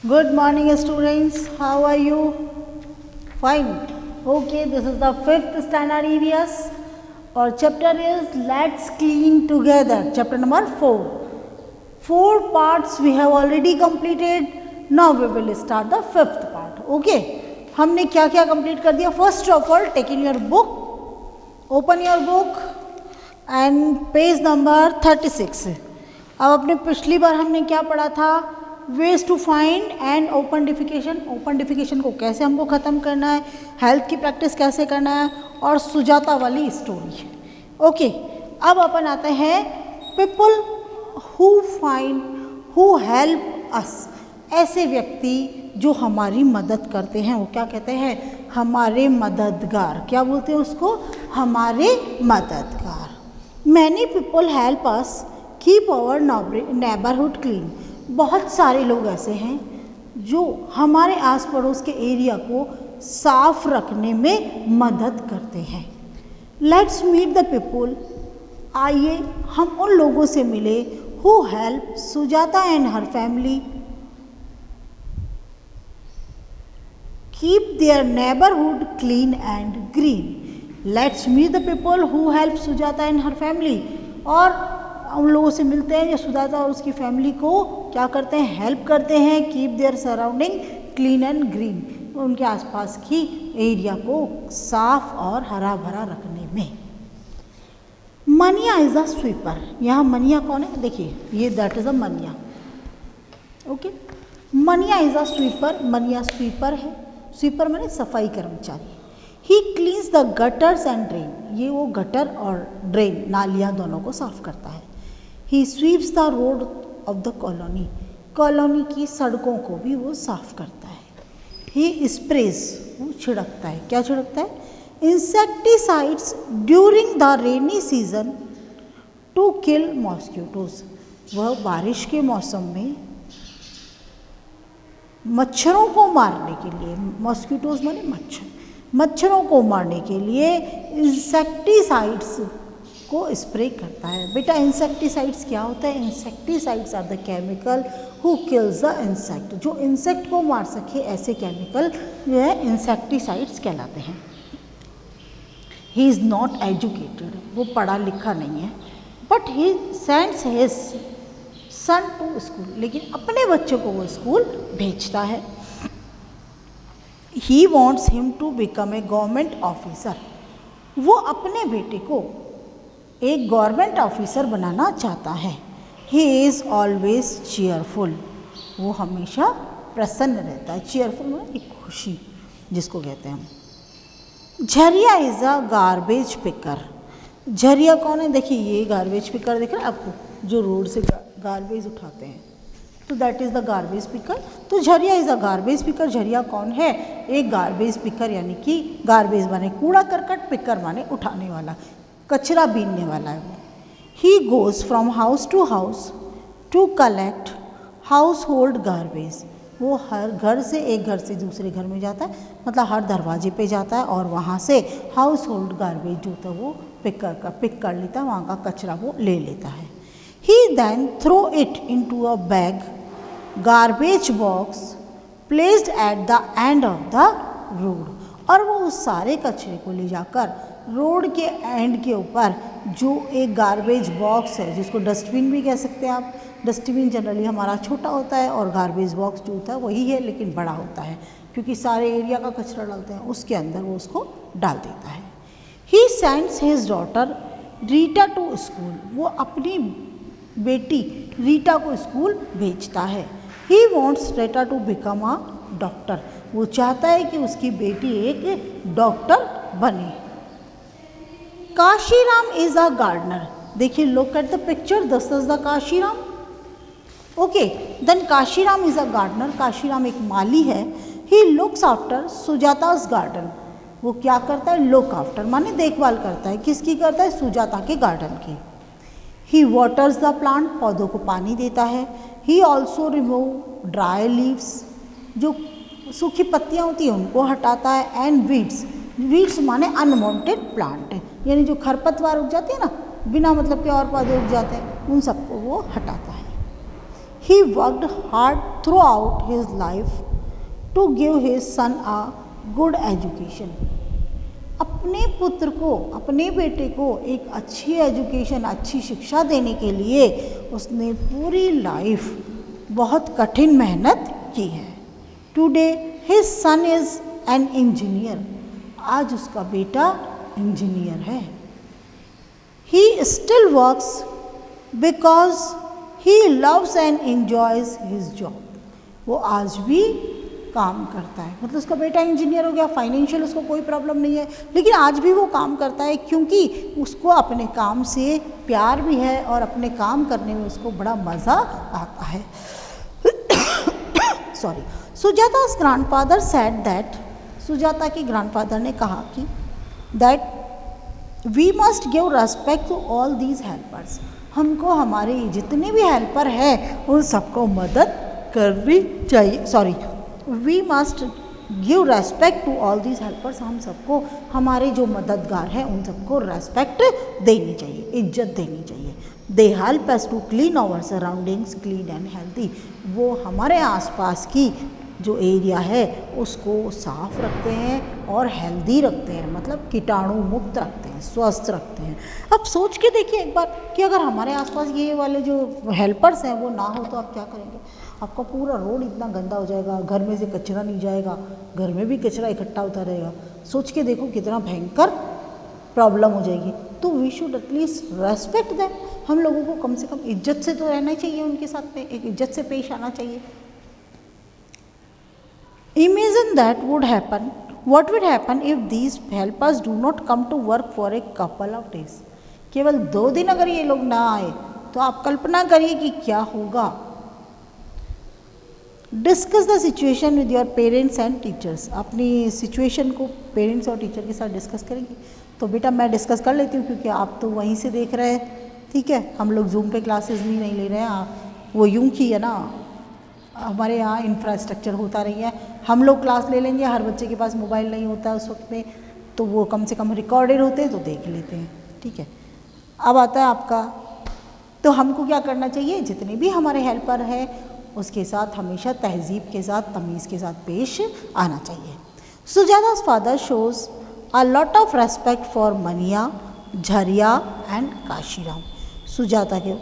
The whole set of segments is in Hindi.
Good morning, students. How are you? Fine. Okay, this is the 5th standard EVS. Our chapter is Let's Clean Together. Chapter number 4. 4 parts we have already completed. Now we will start the 5th part. Okay. हमने क्या क्या complete कर दिया? First of all, take in your book. Open your book and page number 36. अब अपने पिछली बार हमने क्या पढ़ा था? Ways to find and open defecation को कैसे हमको ख़त्म करना है, हेल्थ की प्रैक्टिस कैसे करना है और सुजाता वाली स्टोरी। ओके, अब अपन आते हैं people who find who help us. ऐसे व्यक्ति जो हमारी मदद करते हैं वो क्या कहते हैं? हमारे मददगार। क्या बोलते हैं उसको? हमारे मददगार। Many people help us keep our neighbourhood clean. बहुत सारे लोग ऐसे हैं जो हमारे आस पड़ोस के एरिया को साफ रखने में मदद करते हैं। Let's meet the people. आइए हम उन लोगों से मिले who help Sujata and her family keep their neighbourhood clean and green. Let's meet the people who help Sujata and her family. और उन लोगों से मिलते हैं जो सुजाता और उसकी फैमिली को क्या करते हैं? हेल्प करते हैं। Keep their surrounding clean and green. उनके आसपास की एरिया को साफ और हरा भरा रखने में। Maniya is a sweeper. यहाँ मनिया कौन है? देखिए ये that is a Maniya. Okay, Maniya is a sweeper. Maniya sweeper है। स्वीपर माने सफाई कर्मचारी। He cleans the gutters and drain. ये वो गटर और ड्रेन नालियाँ दोनों को साफ करता है। He sweeps the road of the colony. Colony की सड़कों को भी वो साफ करता है। ही स्प्रेज, वो छिड़कता है। क्या छिड़कता है? Insecticides during the rainy season to kill mosquitoes. वह बारिश के मौसम में मच्छरों को मारने के लिए, मॉस्किटोज माने मच्छर, मच्छरों को मारने के लिए इंसेक्टिसाइड्स को स्प्रे करता है। बेटा इंसेक्टिसाइड्स क्या होता है? Insecticides are the chemical who kills the insect. जो इंसेक्ट को मार सके ऐसे केमिकल जो है इंसेक्टिसाइड्स कहलाते हैं। He is not educated. वो पढ़ा लिखा नहीं है। But he sends his son to school. लेकिन अपने बच्चों को वो स्कूल भेजता है। He wants him to become a government officer. वो अपने बेटे को एक गवर्नमेंट ऑफिसर बनाना चाहता है। He is always cheerful. वो हमेशा प्रसन्न रहता है। चीयरफुल मतलब एक खुशी जिसको कहते हैं हम। Jharia is a garbage picker. Jhariya कौन है? देखिए ये गार्बेज पिकर दिख रहा है आपको, जो रोड से गार्बेज उठाते हैं, तो that is the garbage picker. तो Jhariya is a garbage picker. Jhariya कौन है? एक गार्बेज पिकर, यानी कि गार्बेज माने कूड़ा करकट, पिकर माने उठाने वाला, कचरा बीनने वाला है वो। He goes from house to collect household garbage. वो हर घर से, एक घर से दूसरे घर में जाता है, मतलब हर दरवाजे पे जाता है और वहाँ से हाउस होल्ड गार्बेज जो होता है वो पिक कर लेता है, वहाँ का कचरा वो ले लेता है। He then throw it into a bag garbage box placed at the end of the road. और वो उस सारे कचरे को ले जाकर रोड के एंड के ऊपर जो एक गार्बेज बॉक्स है, जिसको डस्टबिन भी कह सकते हैं आप। डस्टबिन जनरली हमारा छोटा होता है और गार्बेज बॉक्स जो होता है वही है, लेकिन बड़ा होता है क्योंकि सारे एरिया का कचरा डालते हैं, उसके अंदर वो उसको डाल देता है। He sends his daughter Rita to school. वो अपनी बेटी रीटा को स्कूल भेजता है। He wants Rita to become a doctor. वो चाहता है कि उसकी बेटी एक डॉक्टर बने। Kashiram is a gardener. देखिए look at the picture, this is the Kashiram. Okay, then Kashiram is a gardener. Kashiram एक माली है। He looks after Sujata's garden. वो क्या करता है? लुक आफ्टर माने देखभाल करता है। किसकी करता है? सुजाता के गार्डन की। ही वाटर्स द प्लांट। पौधों को पानी देता है। He also remove dry leaves. जो सूखी पत्तियाँ होती हैं उनको हटाता है। And weeds. वीड्स माने अनवांटेड प्लांट, यानी जो खरपतवार उग जाती है ना, बिना मतलब के और पौधे उग जाते हैं, उन सबको वो हटाता है। He worked hard throughout his life to give his son a good education. अपने पुत्र को, अपने बेटे को एक अच्छी एजुकेशन, अच्छी शिक्षा देने के लिए उसने पूरी लाइफ बहुत कठिन मेहनत की है। Today his son is an engineer. आज उसका बेटा इंजीनियर है। He still works because he loves and enjoys his job. वो आज भी काम करता है, मतलब उसका बेटा इंजीनियर हो गया, फाइनेंशियल उसको कोई प्रॉब्लम नहीं है, लेकिन आज भी वो काम करता है क्योंकि उसको अपने काम से प्यार भी है और अपने काम करने में उसको बड़ा मज़ा आता है। Sorry. Sujata's grandfather said that, Sujata के ग्रैंडफादर ने कहा कि that we must give respect to all these helpers। हमको हमारे जितने भी हेल्पर हैं उन सबको मदद करनी चाहिए। Sorry, we must give respect to all these helpers. हम सबको, हमारे जो मददगार हैं उन सबको रेस्पेक्ट देनी चाहिए, इज्जत देनी चाहिए। They help us to clean our surroundings clean and healthy. वो हमारे आसपास की जो एरिया है उसको साफ रखते हैं और हेल्दी रखते हैं, मतलब कीटाणु मुक्त रखते हैं, स्वस्थ रखते हैं। अब सोच के देखिए एक बार कि अगर हमारे आसपास ये वाले जो हेल्पर्स हैं वो ना हो तो आप क्या करेंगे? आपका पूरा रोड इतना गंदा हो जाएगा, घर में से कचरा नहीं जाएगा, घर में भी कचरा इकट्ठा होता रहेगा। सोच के देखो कितना भयंकर प्रॉब्लम हो जाएगी। तो we should at least respect them. हम लोगों को कम से कम इज्जत से तो रहना चाहिए, उनके साथ में एक इज्जत से पेश आना चाहिए। Imagine that would happen. What would happen if these helpers do not come to work for a couple of days? केवल 2 दिन अगर ये लोग ना आए तो आप कल्पना करिए कि क्या होगा। Discuss the situation with your parents and teachers. अपनी सिचुएशन को पेरेंट्स और टीचर के साथ डिस्कस करेंगे। तो बेटा मैं डिस्कस कर लेती हूँ क्योंकि आप तो वहीं से देख रहे हैं, ठीक है, हम लोग जूम पे क्लासेस भी नहीं ले रहे हैं। वो यूं की है ना, हमारे यहाँ इंफ्रास्ट्रक्चर होता नहीं है, हम लोग क्लास ले लेंगे, हर बच्चे के पास मोबाइल नहीं होता उस वक्त में, तो वो कम से कम रिकॉर्डेड होते हैं तो देख लेते हैं, ठीक है। अब आता है आपका, तो हमको क्या करना चाहिए? जितने भी हमारे हेल्पर हैं उसके साथ हमेशा तहजीब के साथ, तमीज़ के साथ पेश आना चाहिए। Sujata's father shows a lot of respect for Maniya, Jhariya and Kashiram. Sujata के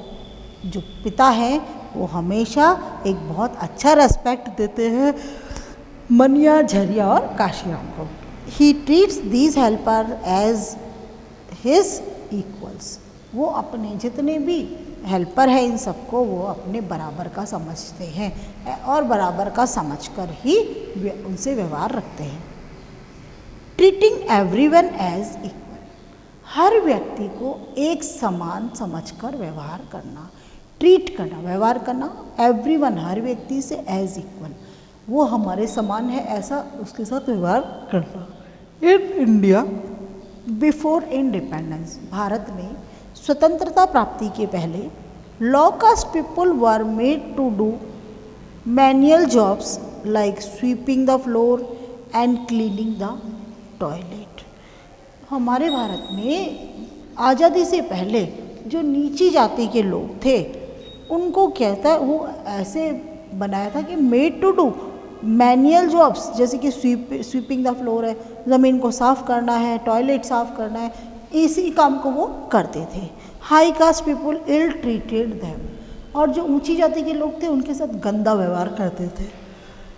जो पिता हैं वो हमेशा एक बहुत अच्छा रेस्पेक्ट देते हैं मनिया, झरिया और काशीराम को। He treats these helper as his equals. वो अपने जितने भी हेल्पर हैं इन सबको वो अपने बराबर का समझते हैं और बराबर का समझकर ही उनसे व्यवहार रखते हैं। Treating everyone as equal. हर व्यक्ति को एक समान समझकर व्यवहार करना, ट्रीट करना, व्यवहार करना एवरीवन, हर व्यक्ति से एज इक्वल, वो हमारे समान है ऐसा उसके साथ व्यवहार करना। In India before independence, Bharat में स्वतंत्रता प्राप्ति के पहले low caste people were made to do manual jobs like sweeping the floor and cleaning the toilet. हमारे भारत में आज़ादी से पहले जो नीची जाति के लोग थे उनको कहता है, वो ऐसे बनाया था कि made to do manual jobs, जैसे कि स्वीपिंग द फ्लोर है, ज़मीन को साफ़ करना है, टॉयलेट साफ़ करना है, इसी काम को वो करते थे। High caste people ill treated them, और जो ऊंची जाति के लोग थे उनके साथ गंदा व्यवहार करते थे।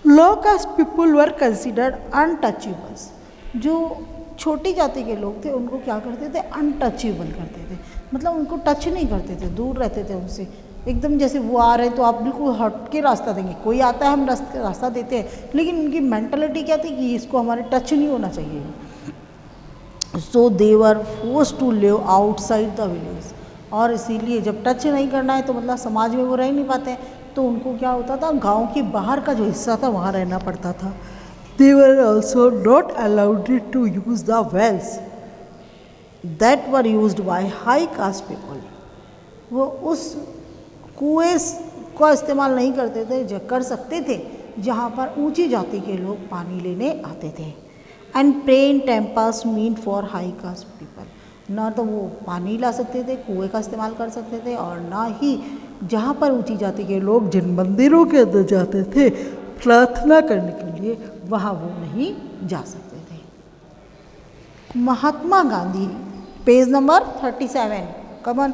Low caste people were considered untouchables. जो छोटी जाति के लोग थे उनको क्या करते थे? अनटचेबल करते थे, मतलब उनको टच नहीं करते थे, दूर रहते थे उनसे। एकदम जैसे वो आ रहे तो आप बिल्कुल हट के रास्ता देंगे, कोई आता है हम रास्ता देते हैं, लेकिन उनकी मेंटालिटी क्या थी कि इसको हमारे टच नहीं होना चाहिए। So they were forced to live outside the village, और इसीलिए जब टच नहीं करना है तो मतलब समाज में वो रह नहीं पाते, तो उनको क्या होता था, गांव के बाहर का जो हिस्सा था वहाँ रहना पड़ता था। They were also not allowed to use the wells that were used by high caste people. वो उस कुएं का इस्तेमाल नहीं करते थे, जो कर सकते थे जहाँ पर ऊंची जाति के लोग पानी लेने आते थे। And PRAN temples mean for high caste people, ना तो वो पानी ला सकते थे, कुएं का इस्तेमाल कर सकते थे, और ना ही जहाँ पर ऊंची जाति के लोग जिन मंदिरों के अंदर जाते थे प्रार्थना करने के लिए, वहाँ वो नहीं जा सकते थे। Mahatma Gandhi, page number 37, come on.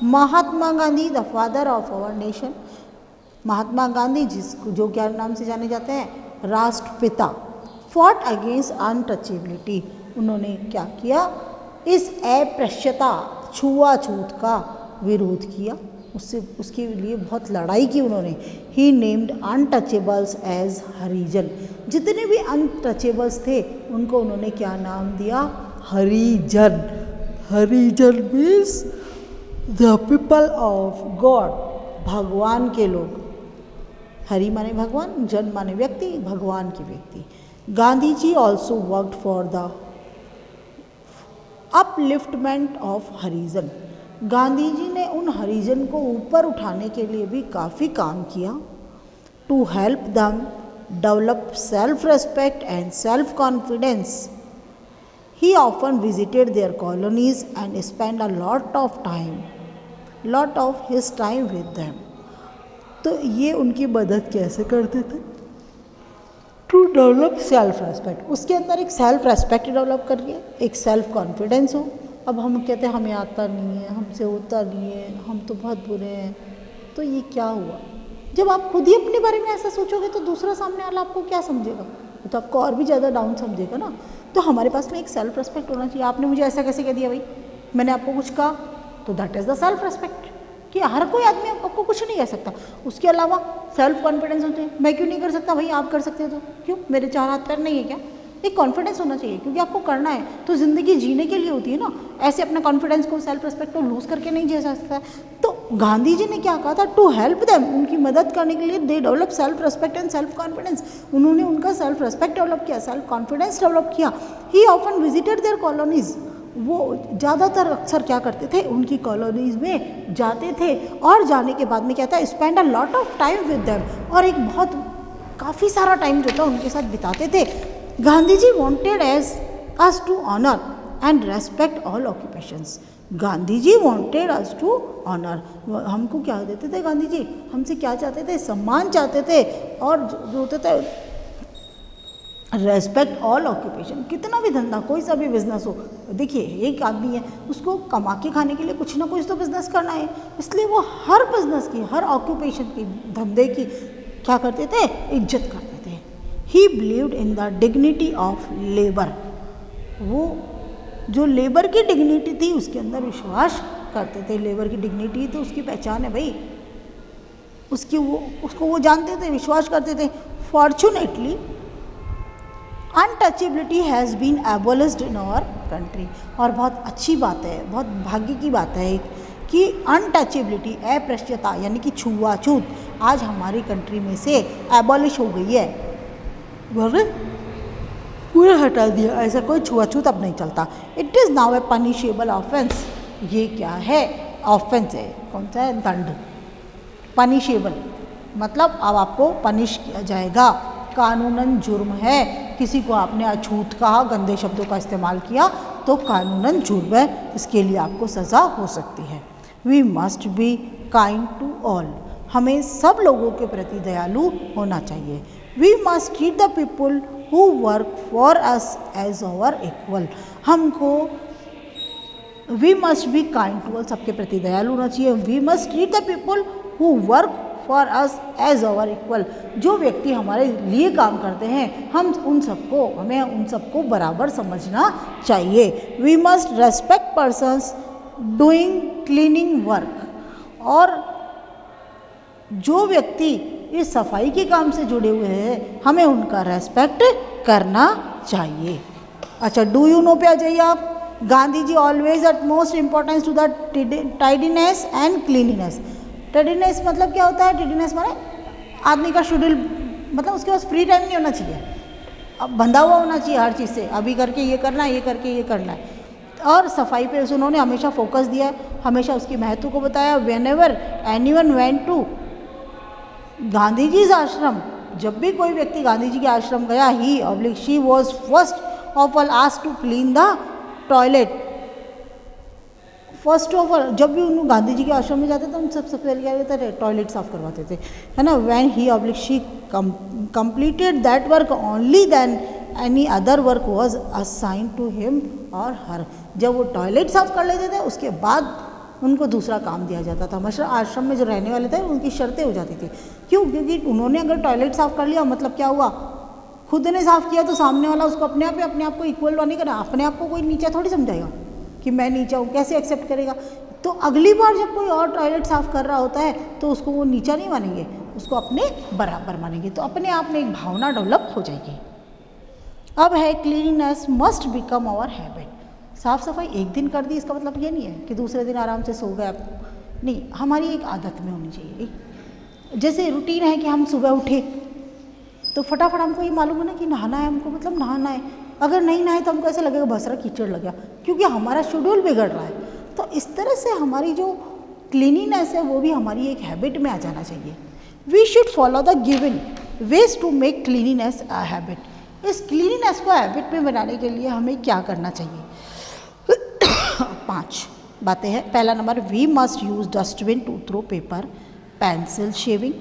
Mahatma Gandhi the father of our nation. Mahatma Gandhi जिसको जो क्या नाम से जाने जाते हैं, राष्ट्रपिता। फॉट अगेंस्ट अनटचेबिलिटी, उन्होंने क्या किया, इस अस्पृश्यता छुआछूत का विरोध किया, उससे उसके लिए बहुत लड़ाई की उन्होंने। He named untouchables as Harijan, जितने भी अनटचेबल्स थे उनको उन्होंने क्या नाम दिया, Harijan. Harijan means the people of God, भगवान के लोग। हरि माने भगवान, जन माने व्यक्ति, भगवान के व्यक्ति। Gandhi ji also worked for the upliftment of Harijan, Gandhi ji ने उन हरिजन को ऊपर उठाने के लिए भी काफ़ी काम किया। To help them develop self respect and self confidence, he often visited their colonies and spend a lot of his time with them. तो ये उनकी मदद कैसे करते थे, टू डेवलप सेल्फ रेस्पेक्ट, उसके अंदर एक सेल्फ रेस्पेक्ट डेवलप करिए, एक सेल्फ कॉन्फिडेंस हो। अब हम कहते हैं हमें आता नहीं है, हमसे होता नहीं है, हम तो बहुत बुरे हैं, तो ये क्या हुआ? जब आप खुद ही अपने बारे में ऐसा सोचोगे तो दूसरा सामने वाला आपको क्या समझेगा, तो आपको और भी ज़्यादा डाउन समझेगा ना। तो हमारे पास में एक सेल्फ रेस्पेक्ट होना चाहिए। आपने मुझे ऐसा कैसे कह दिया भाई, मैंने आपको कुछ कहा, तो that is the self respect, कि हर कोई आदमी आपको कुछ नहीं कह सकता। उसके अलावा सेल्फ कॉन्फिडेंस होते हैं, मैं क्यों नहीं कर सकता भाई, आप कर सकते हो, तो क्यों, मेरे 4 हाथ पैर नहीं है क्या? एक कॉन्फिडेंस होना चाहिए, क्योंकि आपको करना है तो ज़िंदगी जीने के लिए होती है ना। ऐसे अपना कॉन्फिडेंस को, सेल्फ रिस्पेक्ट को लूज़ करके नहीं जी सकता है। तो गांधी जी ने क्या कहा था, टू हेल्प देम, उनकी मदद करने के लिए, they develop self respect and self confidence, उन्होंने उनका सेल्फ रिस्पेक्ट डेवलप किया, सेल्फ कॉन्फिडेंस डेवलप किया। He often visited their colonies, वो ज़्यादातर अक्सर क्या करते थे, उनकी कॉलोनीज़ में जाते थे, और जाने के बाद में क्या था, spend a lot of time with them, और एक बहुत काफ़ी सारा टाइम जो था उनके साथ बिताते थे। Gandhi ji wanted as us to honour and respect all occupations, Gandhi ji wanted us to honour, हमको क्या देते थे गांधी जी, हमसे क्या चाहते थे, सम्मान चाहते थे, और जो होते थे रेस्पेक्ट ऑल ऑक्यूपेशन, कितना भी धंधा, कोई सा भी बिजनेस हो, देखिए एक आदमी है, उसको कमा के खाने के लिए कुछ ना कुछ तो बिजनेस करना है, इसलिए वो हर बिजनेस की, हर ऑक्यूपेशन की, धंधे की क्या करते थे, इज्जत करते थे। ही believed in the dignity of labour, वो जो लेबर की डिग्निटी थी उसके अंदर विश्वास करते थे। लेबर की डिग्निटी तो उसकी पहचान है भाई, उसको वो जानते थे, विश्वास करते थे। Fortunately untouchability has been abolished in our country, और बहुत अच्छी बात है, बहुत भाग्य की बात है कि अनटचेबिलिटी, अस्पृश्यता यानी कि छुआछूत आज हमारी कंट्री में से एबॉलिश हो गई है, पूरा हटा दिया, ऐसा कोई छुआछूत अब नहीं चलता। It is now A punishable offence, ये क्या है, ऑफेंस है, कौन सा है, दंड। पनिशेबल मतलब अब आपको पनिश किया जाएगा, कानूनन जुर्म है, किसी को आपने अछूत कहा, गंदे शब्दों का इस्तेमाल किया तो कानूनन जुर्म है, इसके लिए आपको सज़ा हो सकती है। We must be kind to all, हमें सब लोगों के प्रति दयालु होना चाहिए। We must treat the people who work for us as our equal, हमको we must be kind to all, सबके प्रति दयालु होना चाहिए। We must treat the people who work for us as our equal, जो व्यक्ति हमारे लिए काम करते हैं हमें उन सबको बराबर समझना चाहिए। We must respect persons doing cleaning work, और जो व्यक्ति इस सफाई के काम से जुड़े हुए हैं हमें उनका रेस्पेक्ट करना चाहिए। अच्छा, डू यू नो पे आ जाइए आप। Gandhi ji always at most importance to the tidiness and cleanliness. Tidiness मतलब क्या होता है, टाइडीनेस माने आदमी का शेड्यूल, मतलब उसके पास फ्री टाइम नहीं होना चाहिए, अब बंधा हुआ होना चाहिए हर चीज़ से, अभी करके ये करना है, ये करके ये करना है। और सफाई पे उन्होंने हमेशा फोकस दिया, हमेशा उसकी महत्व को बताया। Whenever anyone went to Gandhi ji ashram, जब भी कोई व्यक्ति गांधी जी के आश्रम गया, he oblique she was first of all asked to clean the toilet first of all जब भी उन गांधी जी के आश्रम में जाते थे उन सबसे पहले क्या करते थे, टॉयलेट साफ करवाते थे, है ना। When he oblique she completed that work only then any other work was assign to him और हर। जब वो टॉयलेट साफ कर लेते थे उसके बाद उनको दूसरा काम दिया जाता था। मतलब आश्रम में जो रहने वाले थे उनकी शर्तें हो जाती थी। क्यों? क्योंकि उन्होंने अगर टॉयलेट साफ कर लिया मतलब क्या हुआ, खुद ने साफ किया तो सामने वाला उसको अपने आप को इक्वल नहीं करना, अपने आप को कोई नीचा थोड़ी समझाएगा कि मैं नीचा हूँ, कैसे एक्सेप्ट करेगा। तो अगली बार जब कोई और टॉयलेट साफ कर रहा होता है तो उसको वो नीचा नहीं मानेंगे, उसको अपने बराबर मानेंगे। तो अपने आप में एक भावना डेवलप हो जाएगी। अब है cleanness must become our habit. साफ सफाई एक दिन कर दी इसका मतलब ये नहीं है कि दूसरे दिन आराम से सो गए आप, नहीं, हमारी एक आदत में होनी चाहिए। एक जैसे रूटीन है कि हम सुबह उठे तो फटाफट हमको ये मालूम है ना कि नहाना है, हमको मतलब नहाना है। अगर नहीं नहाए तो हमको ऐसा लगेगा बसरा कीचड़ लग गया, क्योंकि हमारा शेड्यूल बिगड़ रहा है। तो इस तरह से हमारी जो क्लीनिनेस है वो भी हमारी एक हैबिट में आ जाना चाहिए। We should follow the given ways to make cleanliness a habit. इस क्लीनिनेस को हैबिट में बनाने के लिए हमें क्या करना चाहिए? 5 बातें हैं। पहला number, we must use dustbin to throw paper, pencil, shaving,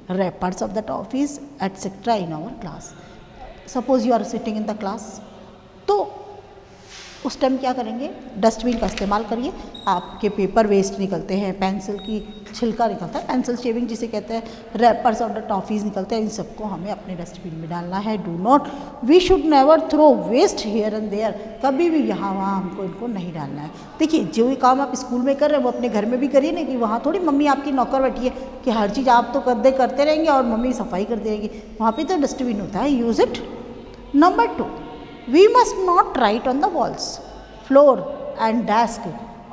wrappers of the toffees etc. in our class. Suppose you are sitting in the class, तो उस टाइम क्या करेंगे, डस्टबिन का इस्तेमाल करिए। आपके पेपर वेस्ट निकलते हैं, पेंसिल की छिलका निकलता है, पेंसिल शेविंग जिसे कहते हैं, रैपर्स ऑफ द टॉफीज़ निकलते हैं, इन सबको हमें अपने डस्टबिन में डालना है। Do not, we should never throw waste here and there. कभी भी यहाँ वहाँ हमको इनको नहीं डालना है। देखिए, जो ये काम आप स्कूल में कर रहे हैं वो अपने घर में भी करिए ना, कि वहाँ थोड़ी मम्मी आपकी नौकर बैठी है कि हर चीज़ आप तो करते रहेंगे और मम्मी सफाई करती रहेगी। वहाँ पर तो डस्टबिन होता है, use it. Number 2, we must not write on the walls, floor and desk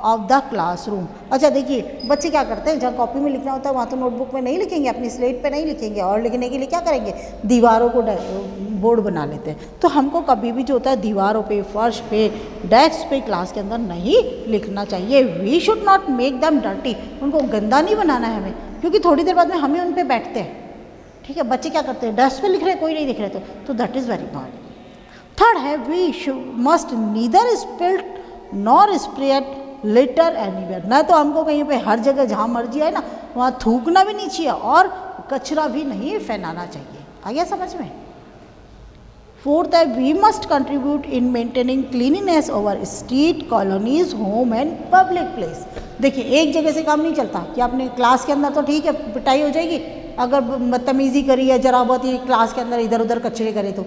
of the classroom. अच्छा देखिए, बच्चे क्या करते हैं, जहाँ कॉपी में लिखना होता है वहाँ तो नोटबुक में नहीं लिखेंगे, अपनी स्लेट पे नहीं लिखेंगे, और लिखने के लिए क्या करेंगे, दीवारों को बोर्ड बना लेते हैं। तो हमको कभी भी जो होता है दीवारों पे, फर्श पे, डेस्क पे क्लास के अंदर नहीं लिखना चाहिए। We should not make them dirty. उनको गंदा नहीं बनाना है हमें, क्योंकि थोड़ी देर बाद में हमें उन पर बैठते हैं। ठीक है, बच्चे क्या करते हैं, डेस्क पे लिख रहे हैं, कोई नहीं दिख रहे, तो that is very bad. Third है, we must neither spilt nor spread litter anywhere. ना तो हमको कहीं पे हर जगह जहाँ मर्जी है ना वहाँ थूकना भी नहीं चाहिए और कचरा भी नहीं फैलाना चाहिए। आ गया समझ में? फोर्थ है, we must contribute in maintaining cleanliness over street, colonies, home and public place. देखिए, एक जगह से काम नहीं चलता कि आपने क्लास के अंदर तो ठीक है पिटाई हो जाएगी, अगर बदतमीजी करी है, जरा बहुत ही क्लास के अंदर इधर उधर कचरे करे तो,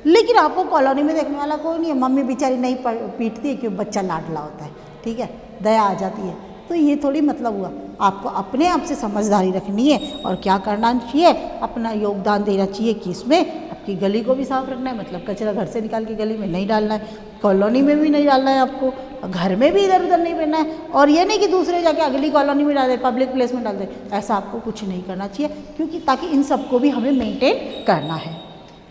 लेकिन आपको कॉलोनी में देखने वाला कोई नहीं है, मम्मी बेचारी नहीं पीटती है क्योंकि बच्चा लाडला होता है, ठीक है, दया आ जाती है। तो ये थोड़ी मतलब हुआ, आपको अपने आप से समझदारी रखनी है और क्या करना चाहिए, अपना योगदान देना चाहिए कि इसमें आपकी गली को भी साफ रखना है, मतलब कचरा घर से निकाल के गली में नहीं डालना है, कॉलोनी में भी नहीं डालना है आपको, घर में भी इधर उधर नहीं फेंकना है, और ये नहीं कि दूसरे जाके अगली कॉलोनी में डाल दे, पब्लिक प्लेस में डाल दे, ऐसा आपको कुछ नहीं करना चाहिए, क्योंकि ताकि इन सबको भी हमें मेंटेन करना है।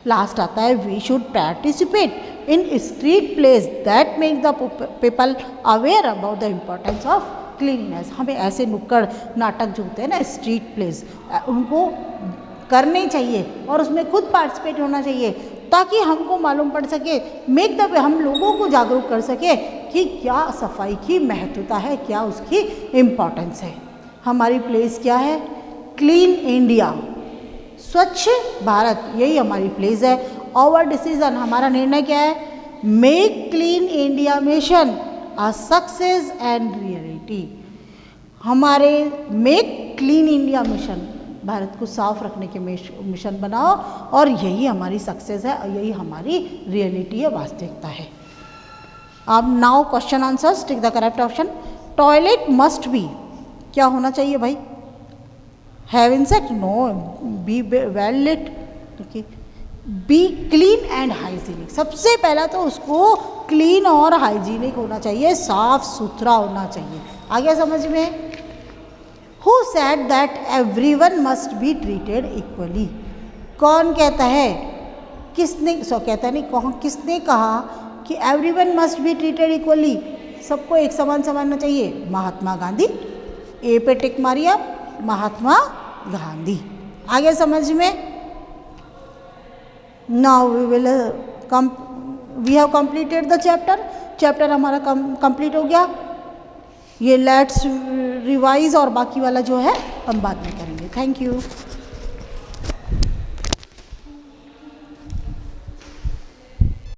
लास्ट आता है, we should participate in street place that make the people aware about the importance of cleanliness. हमें ऐसे नुक्कड़ नाटक जो होते हैं ना, स्ट्रीट प्लेस, उनको करने चाहिए और उसमें खुद पार्टिसिपेट होना चाहिए, ताकि हमको मालूम पड़ सके, हम लोगों को जागरूक कर सके कि क्या सफाई की महत्वता है, क्या उसकी इम्पोर्टेंस है। हमारी प्लेस क्या है, क्लीन इंडिया, स्वच्छ भारत, यही हमारी प्लेस है। आवर डिसीजन, हमारा निर्णय क्या है, make clean India mission a success and reality. हमारे make clean India mission, Bharat को साफ रखने के मिशन बनाओ, और यही हमारी सक्सेस है और यही हमारी रियलिटी है, वास्तविकता है। अब now question answers, tick the correct option. Toilet must be, क्या होना चाहिए भाई, have insect, no, be well lit, be clean and hygienic. सबसे पहला तो उसको क्लीन और हाइजीनिक होना चाहिए, साफ सुथरा होना चाहिए। आ गया समझ में? Who said that everyone must be treated equally? कौन कहता है, किसने, कहता नहीं, किसने कहा कि everyone must be treated equally, सबको एक समान समझना चाहिए? महात्मा गांधी। ए पे टिक मारिए आप, महात्मा गांधी। आगे समझ में? Now we have completed the chapter हमारा कंप्लीट हो गया। ये लेट्स रिवाइज और बाकी वाला जो है हम बाद में करेंगे। Thank you.